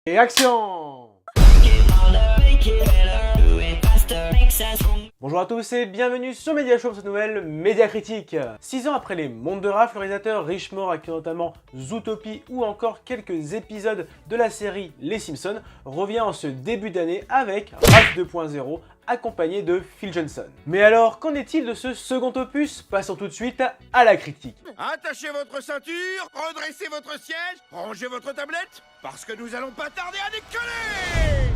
Et action! Bonjour à tous et bienvenue sur Media Show pour cette nouvelle Média Critique. 6 ans après les Mondes de Ralph, le réalisateur Rich Moore, accueilli notamment Zootopie ou encore quelques épisodes de la série Les Simpsons, revient en ce début d'année avec Ralph 2.0 accompagné de Phil Johnson. Mais alors, qu'en est-il de ce second opus? Passons tout de suite à la critique. Attachez votre ceinture, redressez votre siège, rangez votre tablette, parce que nous allons pas tarder à décoller!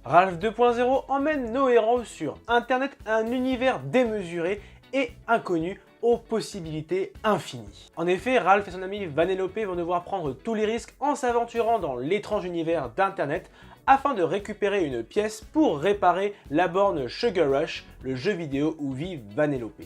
Ralph 2.0 emmène nos héros sur Internet à un univers démesuré et inconnu aux possibilités infinies. En effet, Ralph et son ami Vanellope vont devoir prendre tous les risques en s'aventurant dans l'étrange univers d'Internet afin de récupérer une pièce pour réparer la borne Sugar Rush, le jeu vidéo où vit Vanellope.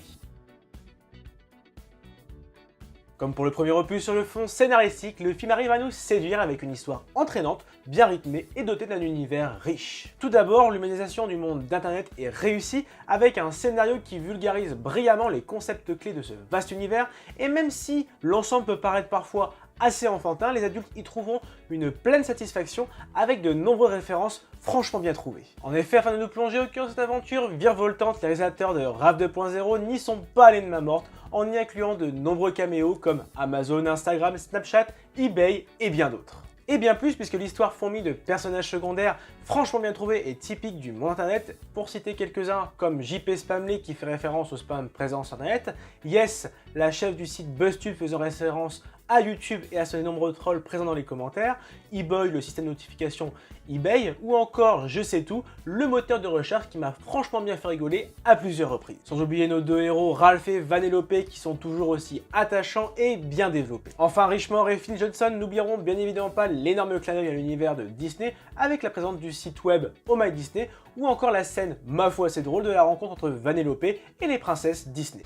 Comme pour le premier opus sur le fond scénaristique, le film arrive à nous séduire avec une histoire entraînante, bien rythmée et dotée d'un univers riche. Tout d'abord, l'humanisation du monde d'Internet est réussie avec un scénario qui vulgarise brillamment les concepts clés de ce vaste univers, et même si l'ensemble peut paraître parfois assez enfantin, les adultes y trouveront une pleine satisfaction avec de nombreuses références franchement bien trouvées. En effet, afin de nous plonger au cœur de cette aventure virevoltante, les réalisateurs de Ralph 2.0 n'y sont pas allés de main morte en y incluant de nombreux caméos comme Amazon, Instagram, Snapchat, eBay et bien d'autres. Et bien plus, puisque l'histoire fourmille de personnages secondaires franchement bien trouvés et typiques du monde internet, pour citer quelques-uns comme JP Spamley qui fait référence au spam présent sur internet, Yes, la chef du site BuzzTube faisant référence à YouTube et à ses nombreux trolls présents dans les commentaires, eBoy, le système de notification eBay, ou encore Je sais tout, le moteur de recherche qui m'a franchement bien fait rigoler à plusieurs reprises. Sans oublier nos deux héros Ralph et Vanellope qui sont toujours aussi attachants et bien développés. Enfin, Rich Moore et Phil Johnson n'oublieront bien évidemment pas l'énorme clin d'œil à l'univers de Disney avec la présence du site web Oh My Disney ou encore la scène, ma foi assez drôle, de la rencontre entre Vanellope et les princesses Disney.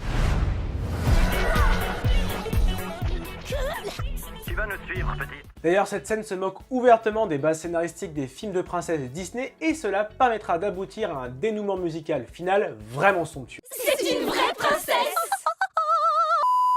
D'ailleurs, cette scène se moque ouvertement des bases scénaristiques des films de princesses Disney et cela permettra d'aboutir à un dénouement musical final vraiment somptueux. C'est une vraie princesse!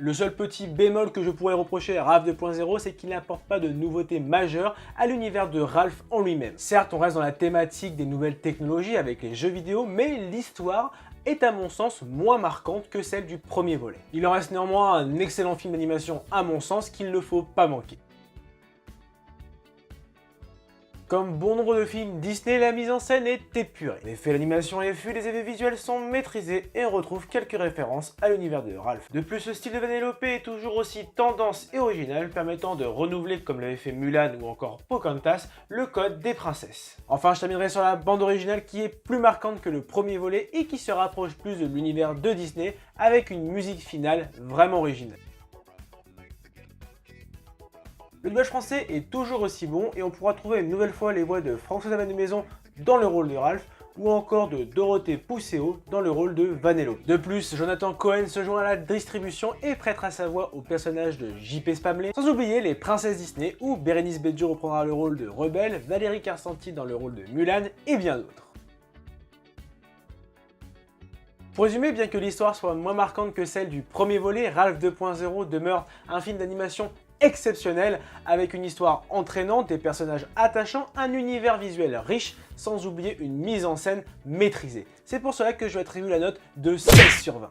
Le seul petit bémol que je pourrais reprocher à Ralph 2.0, c'est qu'il n'apporte pas de nouveautés majeures à l'univers de Ralph en lui-même. Certes, on reste dans la thématique des nouvelles technologies avec les jeux vidéo, mais l'histoire est à mon sens moins marquante que celle du premier volet. Il en reste néanmoins un excellent film d'animation à mon sens qu'il ne faut pas manquer. Comme bon nombre de films Disney, la mise en scène est épurée. En effet, l'animation est fluide, les effets visuels sont maîtrisés et on retrouve quelques références à l'univers de Ralph. De plus, le style de Vanellope est toujours aussi tendance et original, permettant de renouveler, comme l'avait fait Mulan ou encore Pocahontas, le code des princesses. Enfin, je terminerai sur la bande originale qui est plus marquante que le premier volet et qui se rapproche plus de l'univers de Disney avec une musique finale vraiment originale. Le doublage français est toujours aussi bon et on pourra trouver une nouvelle fois les voix de François Maison dans le rôle de Ralph ou encore de Dorothée Pousseau dans le rôle de Vanellope. De plus, Jonathan Cohen se joint à la distribution et prêtera sa voix au personnage de JP Spamley, sans oublier les princesses Disney où Bérénice Bejo reprendra le rôle de Rebelle, Valérie Carcenti dans le rôle de Mulan et bien d'autres. Pour résumer, bien que l'histoire soit moins marquante que celle du premier volet, Ralph 2.0 demeure un film d'animation exceptionnel, avec une histoire entraînante, des personnages attachants, un univers visuel riche, sans oublier une mise en scène maîtrisée. C'est pour cela que je vais attribuer la note de 16 sur 20.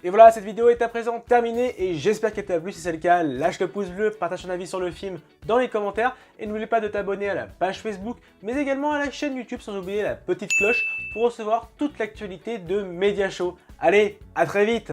Et voilà, cette vidéo est à présent terminée et j'espère qu'elle t'a plu. Si c'est le cas, lâche le pouce bleu, partage ton avis sur le film dans les commentaires et n'oublie pas de t'abonner à la page Facebook, mais également à la chaîne YouTube, sans oublier la petite cloche pour recevoir toute l'actualité de Media Show. Allez, à très vite!